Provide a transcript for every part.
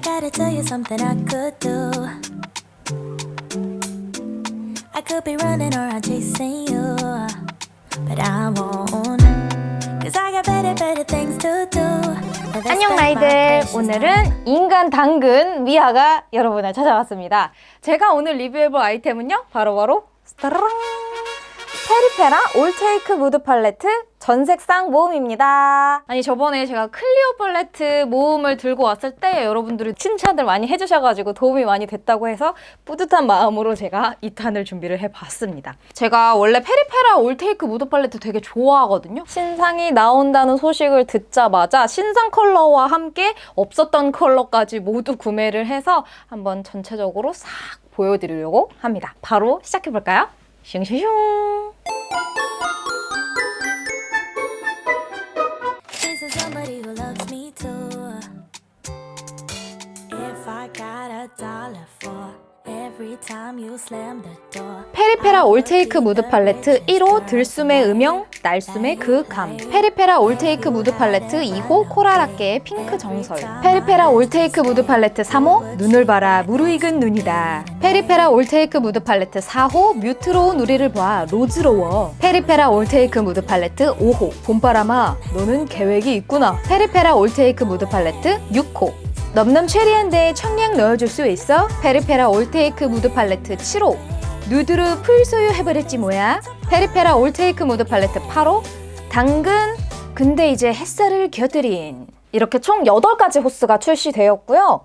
gotta tell you something I could do. I could be running around chasing you, but I won't. Cause I got better things to do. 안녕 라이들, 오늘은 인간 당근 미아가 여러분을 찾아왔습니다. 제가 오늘 리뷰해볼 아이템은요, 바로 스타라랑 페리페라 올테이크 무드 팔레트 전색상 모음입니다. 아니 저번에 제가 클리오 팔레트 모음을 들고 왔을 때 여러분들이 칭찬을 많이 해주셔가지고 도움이 많이 됐다고 해서 뿌듯한 마음으로 제가 2탄을 준비를 해봤습니다. 제가 원래 페리페라 올테이크 무드 팔레트 되게 좋아하거든요. 신상이 나온다는 소식을 듣자마자 신상 컬러와 함께 없었던 컬러까지 모두 구매를 해서 한번 전체적으로 싹 보여드리려고 합니다. 바로 시작해볼까요? 슝슝슝. This is somebody who loves me too. If I got $1 for every time you slam the door. 페리페라 올테이크 무드 팔레트 1호 들숨의 음영, 날숨의 그감. 페리페라 올테이크 무드 팔레트 2호 코랄학계의 핑크 정설. 페리페라 올테이크 무드 팔레트 3호 눈을 봐라 무르익은 눈이다. 페리페라 올테이크 무드 팔레트 4호 뮤트로운 우리를 봐 로즈로워. 페리페라 올테이크 무드 팔레트 5호 봄바람아 너는 계획이 있구나. 페리페라 올테이크 무드 팔레트 6호 넘넘 체리한데 청량 넣어줄 수 있어? 페리페라 올테이크 무드 팔레트 7호 누드로 풀소유 해버렸지 뭐야? 페리페라 올테이크 무드 팔레트 8호 당근 근데 이제 햇살을 곁들인. 이렇게 총 8가지 호스가 출시되었고요.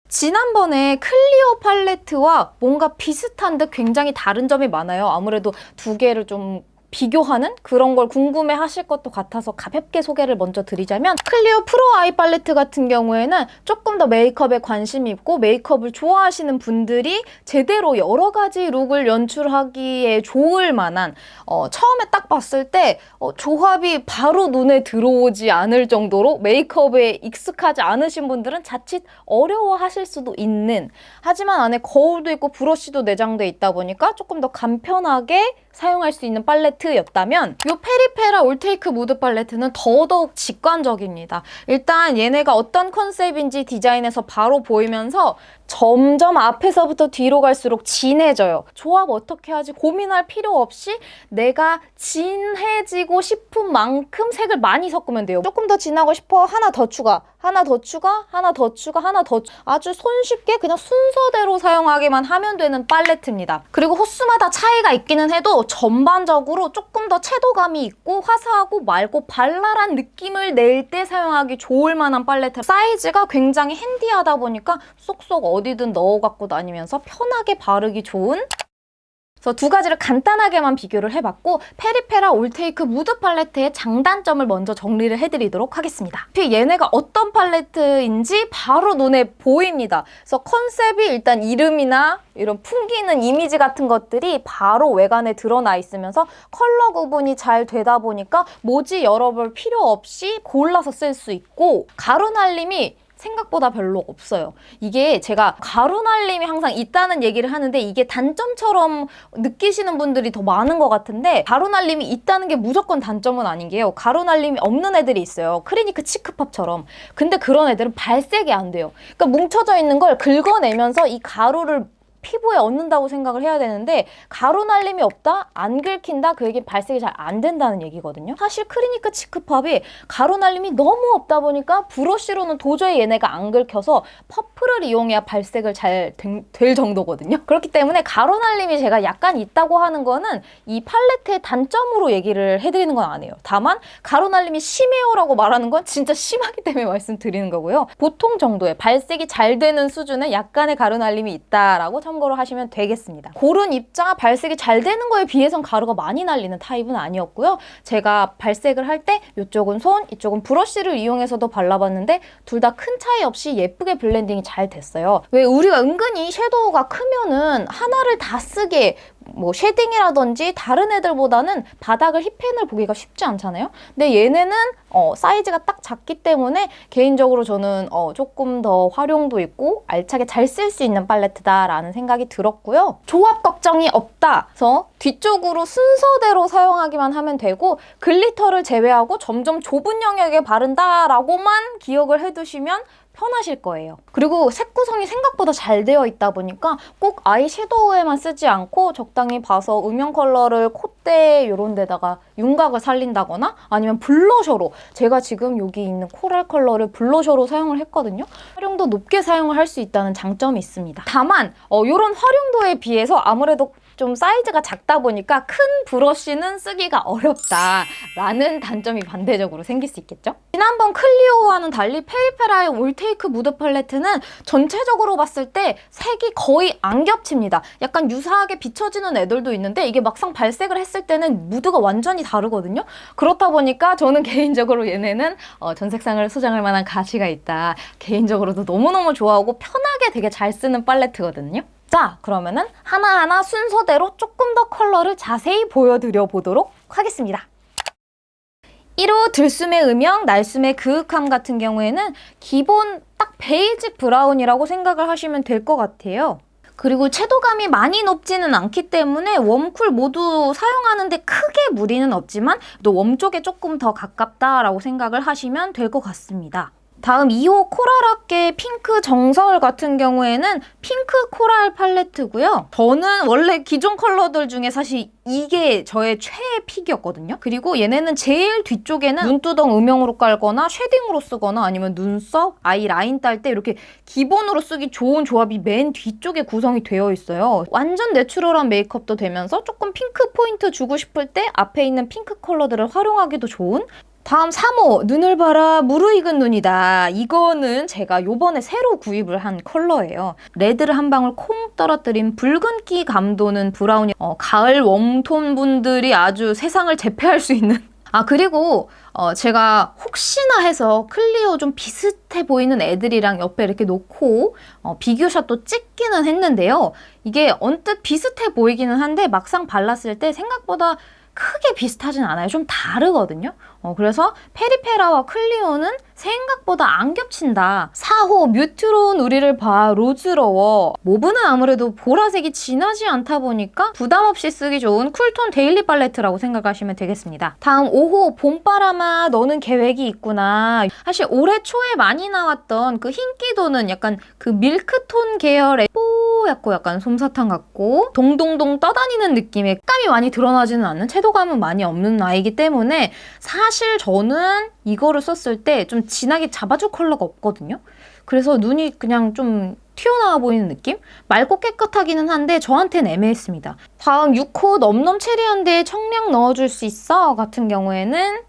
지난번에 클리오 팔레트와 뭔가 비슷한 듯 굉장히 다른 점이 많아요. 아무래도 두 개를 좀 비교하는 그런 걸 궁금해 하실 것도 같아서 가볍게 소개를 먼저 드리자면 클리오 프로 아이 팔레트 같은 경우에는 조금 더 메이크업에 관심이 있고 메이크업을 좋아하시는 분들이 제대로 여러 가지 룩을 연출하기에 좋을 만한 처음에 딱 봤을 때 조합이 바로 눈에 들어오지 않을 정도로 메이크업에 익숙하지 않으신 분들은 자칫 어려워하실 수도 있는, 하지만 안에 거울도 있고 브러쉬도 내장돼 있다 보니까 조금 더 간편하게 사용할 수 있는 팔레트였다면 이 페리페라 올테이크 무드 팔레트는 더더욱 직관적입니다. 일단 얘네가 어떤 컨셉인지 디자인에서 바로 보이면서 점점 앞에서부터 뒤로 갈수록 진해져요. 조합 어떻게 하지 고민할 필요 없이 내가 진해지고 싶은 만큼 색을 많이 섞으면 돼요. 조금 더 진하고 싶어 하나 더 추가, 하나 더 추가, 하나 더 추가, 하나 더 아주 손쉽게 그냥 순서대로 사용하기만 하면 되는 팔레트입니다. 그리고 호수마다 차이가 있기는 해도 전반적으로 조금 더 채도감이 있고 화사하고 맑고 발랄한 느낌을 낼 때 사용하기 좋을 만한 팔레트. 사이즈가 굉장히 핸디하다 보니까 쏙쏙 어디든 넣어 갖고 다니면서 편하게 바르기 좋은, 그래서 두 가지를 간단하게만 비교를 해봤고 페리페라 올테이크 무드 팔레트의 장단점을 먼저 정리를 해드리도록 하겠습니다. 얘네가 어떤 팔레트인지 바로 눈에 보입니다. 그래서 컨셉이 일단 이름이나 이런 풍기는 이미지 같은 것들이 바로 외관에 드러나 있으면서 컬러 구분이 잘 되다 보니까 모지 열어볼 필요 없이 골라서 쓸 수 있고 가루 날림이 생각보다 별로 없어요. 이게 제가 가루 날림이 항상 있다는 얘기를 하는데 이게 단점처럼 느끼시는 분들이 더 많은 것 같은데 가루 날림이 있다는 게 무조건 단점은 아닌 게요. 가루 날림이 없는 애들이 있어요. 크리니크 치크팝처럼. 근데 그런 애들은 발색이 안 돼요. 그러니까 뭉쳐져 있는 걸 긁어내면서 이 가루를 피부에 얻는다고 생각을 해야 되는데 가루 날림이 없다? 안 긁힌다? 그 얘기는 발색이 잘 안 된다는 얘기거든요. 사실 크리니크 치크팝이 가루 날림이 너무 없다 보니까 브러쉬로는 도저히 얘네가 안 긁혀서 퍼프를 이용해야 발색을 잘 될 정도거든요. 그렇기 때문에 가루 날림이 제가 약간 있다고 하는 거는 이 팔레트의 단점으로 얘기를 해드리는 건 아니에요. 다만 가루 날림이 심해요라고 말하는 건 진짜 심하기 때문에 말씀드리는 거고요. 보통 정도의 발색이 잘 되는 수준의 약간의 가루 날림이 있다라고 참고로 하시면 되겠습니다. 고른 입자 발색이 잘 되는 거에 비해선 가루가 많이 날리는 타입은 아니었고요. 제가 발색을 할 때 이쪽은 손, 이쪽은 브러쉬를 이용해서도 발라봤는데 둘 다 큰 차이 없이 예쁘게 블렌딩이 잘 됐어요. 왜 우리가 은근히 섀도우가 크면은 하나를 다 쓰게 뭐 쉐딩이라든지 다른 애들보다는 바닥을 힙펜을 보기가 쉽지 않잖아요. 근데 얘네는 사이즈가 딱 작기 때문에 개인적으로 저는 조금 더 활용도 있고 알차게 잘 쓸 수 있는 팔레트다라는 생각이 들었고요. 조합 걱정이 없다. 그래서 뒤쪽으로 순서대로 사용하기만 하면 되고 글리터를 제외하고 점점 좁은 영역에 바른다라고만 기억을 해두시면 편하실 거예요. 그리고 색 구성이 생각보다 잘 되어 있다 보니까 꼭 아이섀도우에만 쓰지 않고 적당히 봐서 음영 컬러를 콧대 이런 데다가 윤곽을 살린다거나 아니면 블러셔로, 제가 지금 여기 있는 코랄 컬러를 블러셔로 사용을 했거든요. 활용도 높게 사용을 할 수 있다는 장점이 있습니다. 다만 이런 활용도에 비해서 아무래도 좀 사이즈가 작다 보니까 큰 브러쉬는 쓰기가 어렵다라는 단점이 반대적으로 생길 수 있겠죠? 지난번 클리오와는 달리 페리페라의 올테이크 무드 팔레트는 전체적으로 봤을 때 색이 거의 안 겹칩니다. 약간 유사하게 비춰지는 애들도 있는데 이게 막상 발색을 했을 때는 무드가 완전히 다르거든요. 그렇다 보니까 저는 개인적으로 얘네는 전색상을 수정할 만한 가치가 있다. 개인적으로도 너무너무 좋아하고 편하게 되게 잘 쓰는 팔레트거든요. 자, 그러면은 하나하나 순서대로 조금 더 컬러를 자세히 보여드려 보도록 하겠습니다. 1호 들숨의 음영, 날숨의 그윽함 같은 경우에는 기본 딱 베이지 브라운이라고 생각을 하시면 될 것 같아요. 그리고 채도감이 많이 높지는 않기 때문에 웜쿨 모두 사용하는데 크게 무리는 없지만 또 웜 쪽에 조금 더 가깝다라고 생각을 하시면 될 것 같습니다. 다음 2호 코랄학계 핑크 정서울 같은 경우에는 핑크 코랄 팔레트고요. 저는 원래 기존 컬러들 중에 사실 이게 저의 최애 픽이었거든요. 그리고 얘네는 제일 뒤쪽에는 눈두덩 음영으로 깔거나 쉐딩으로 쓰거나 아니면 눈썹, 아이 라인 딸 때 이렇게 기본으로 쓰기 좋은 조합이 맨 뒤쪽에 구성이 되어 있어요. 완전 내추럴한 메이크업도 되면서 조금 핑크 포인트 주고 싶을 때 앞에 있는 핑크 컬러들을 활용하기도 좋은. 다음 3호 눈을 봐라 무르익은 눈이다. 이거는 제가 요번에 새로 구입을 한 컬러예요. 레드를 한 방울 콩 떨어뜨린 붉은기 감도는 브라운이 가을 웜톤 분들이 아주 세상을 제패할 수 있는 그리고 제가 혹시나 해서 클리오 좀 비슷해 보이는 애들이랑 옆에 이렇게 놓고 비교샷도 찍기는 했는데요. 이게 언뜻 비슷해 보이기는 한데 막상 발랐을 때 생각보다 크게 비슷하진 않아요. 좀 다르거든요. 그래서 페리페라와 클리오는 생각보다 안 겹친다. 4호 뮤트로운 우리를 봐 로즈러워. 모브는 아무래도 보라색이 진하지 않다 보니까 부담 없이 쓰기 좋은 쿨톤 데일리 팔레트라고 생각하시면 되겠습니다. 다음 5호 봄바람아 너는 계획이 있구나. 사실 올해 초에 많이 나왔던 그 흰기 도는 약간 그 밀크톤 계열의 뽀얗고 약간 솜사탕 같고 동동동 떠다니는 느낌의 색감이 많이 드러나지는 않는, 채도감은 많이 없는 아이기 때문에 사실 저는 이거를 썼을 때 좀 진하게 잡아줄 컬러가 없거든요. 그래서 눈이 그냥 좀 튀어나와 보이는 느낌? 맑고 깨끗하기는 한데 저한테는 애매했습니다. 다음 6호 넘넘 체리한데 청량 넣어줄 수 있어 같은 경우에는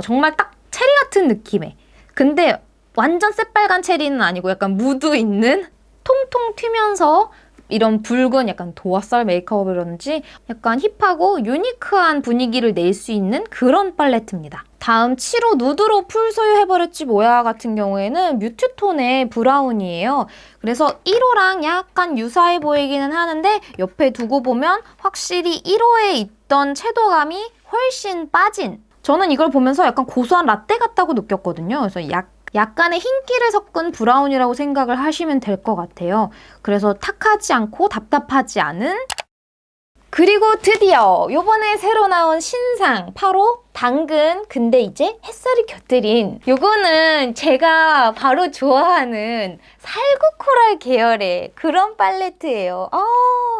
정말 딱 체리 같은 느낌의, 근데 완전 새빨간 체리는 아니고 약간 무드 있는 통통 튀면서 이런 붉은 약간 도화살 메이크업이라든지 약간 힙하고 유니크한 분위기를 낼 수 있는 그런 팔레트입니다. 다음 7호 누드로 풀 소유해버렸지 뭐야 같은 경우에는 뮤트톤의 브라운이에요. 그래서 1호랑 약간 유사해 보이기는 하는데 옆에 두고 보면 확실히 1호에 있던 채도감이 훨씬 빠진, 저는 이걸 보면서 약간 고소한 라떼 같다고 느꼈거든요. 그래서 약간의 흰기를 섞은 브라운이라고 생각을 하시면 될 것 같아요. 그래서 탁하지 않고 답답하지 않은. 그리고 드디어 요번에 새로 나온 신상 8호 당근 근데 이제 햇살이 곁들인, 요거는 제가 바로 좋아하는 살구 코랄 계열의 그런 팔레트예요.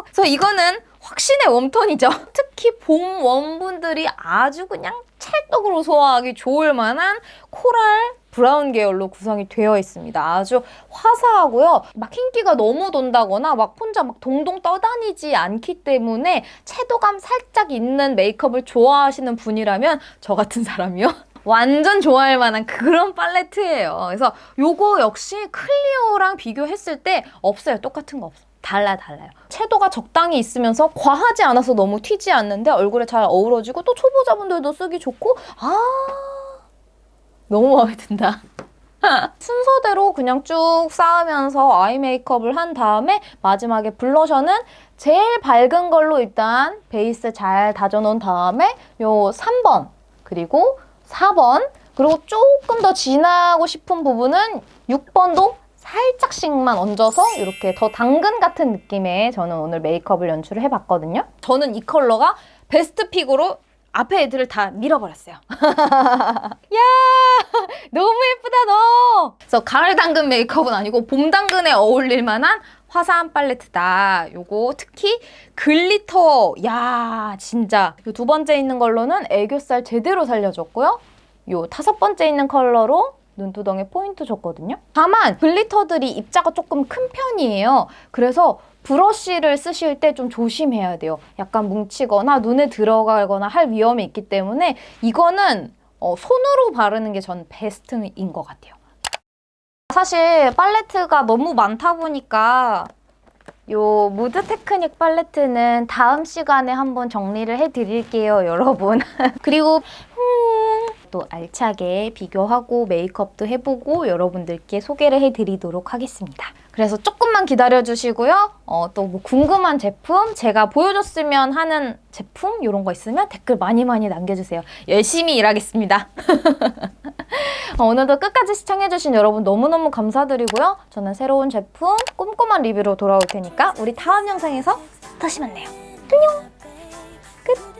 그래서 이거는 확신의 웜톤이죠. 특히 봄 웜분들이 아주 그냥 찰떡으로 소화하기 좋을 만한 코랄 브라운 계열로 구성이 되어 있습니다. 아주 화사하고요. 막 흰기가 너무 돈다거나 막 혼자 막 동동 떠다니지 않기 때문에 채도감 살짝 있는 메이크업을 좋아하시는 분이라면 저 같은 사람이요. 완전 좋아할 만한 그런 팔레트예요. 그래서 요거 역시 클리오랑 비교했을 때 없어요. 똑같은 거 없어요. 달라요. 채도가 적당히 있으면서 과하지 않아서 너무 튀지 않는데 얼굴에 잘 어우러지고 또 초보자분들도 쓰기 좋고 너무 마음에 든다. 순서대로 그냥 쭉 쌓으면서 아이 메이크업을 한 다음에 마지막에 블러셔는 제일 밝은 걸로 일단 베이스 잘 다져놓은 다음에 요 3번 그리고 4번 그리고 조금 더 진하고 싶은 부분은 6번도 살짝씩만 얹어서 이렇게 더 당근 같은 느낌의 저는 오늘 메이크업을 연출을 해봤거든요. 저는 이 컬러가 베스트 픽으로 앞에 애들을 다 밀어버렸어요. 야 너무 예쁘다 너. 그래서 가을 당근 메이크업은 아니고 봄 당근에 어울릴 만한 화사한 팔레트다. 요거 특히 글리터, 야 진짜 요 두 번째 있는 걸로는 애교살 제대로 살려줬고요. 요 다섯 번째 있는 컬러로 눈두덩에 포인트 줬거든요. 다만 글리터들이 입자가 조금 큰 편이에요. 그래서 브러쉬를 쓰실 때 좀 조심해야 돼요. 약간 뭉치거나 눈에 들어가거나 할 위험이 있기 때문에 이거는 손으로 바르는 게 전 베스트인 것 같아요. 사실 팔레트가 너무 많다 보니까 요 무드 테크닉 팔레트는 다음 시간에 한번 정리를 해드릴게요, 여러분. 그리고 또 알차게 비교하고 메이크업도 해보고 여러분들께 소개를 해드리도록 하겠습니다. 그래서 조금만 기다려주시고요. 또 뭐 궁금한 제품, 제가 보여줬으면 하는 제품 이런 거 있으면 댓글 많이 남겨주세요. 열심히 일하겠습니다. 오늘도 끝까지 시청해주신 여러분 너무너무 감사드리고요. 저는 새로운 제품, 꼼꼼한 리뷰로 돌아올 테니까 우리 다음 영상에서 다시 만나요. 안녕! 끝!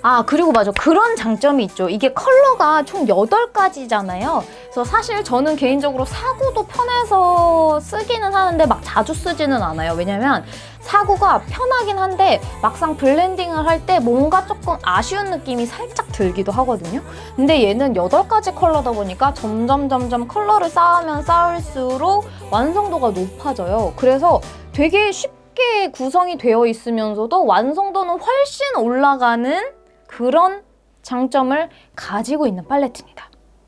아, 그리고 맞아. 그런 장점이 있죠. 이게 컬러가 총 8가지잖아요. 그래서 사실 저는 개인적으로 사구도 편해서 쓰기는 하는데 막 자주 쓰지는 않아요. 왜냐면 사구가 편하긴 한데 막상 블렌딩을 할 때 뭔가 조금 아쉬운 느낌이 살짝 들기도 하거든요. 근데 얘는 8가지 컬러다 보니까 점점 컬러를 쌓으면 쌓을수록 완성도가 높아져요. 그래서 되게 쉽게 구성이 되어 있으면서도 완성도는 훨씬 올라가는 그런 장점을 가지고 있는 팔레트입니다.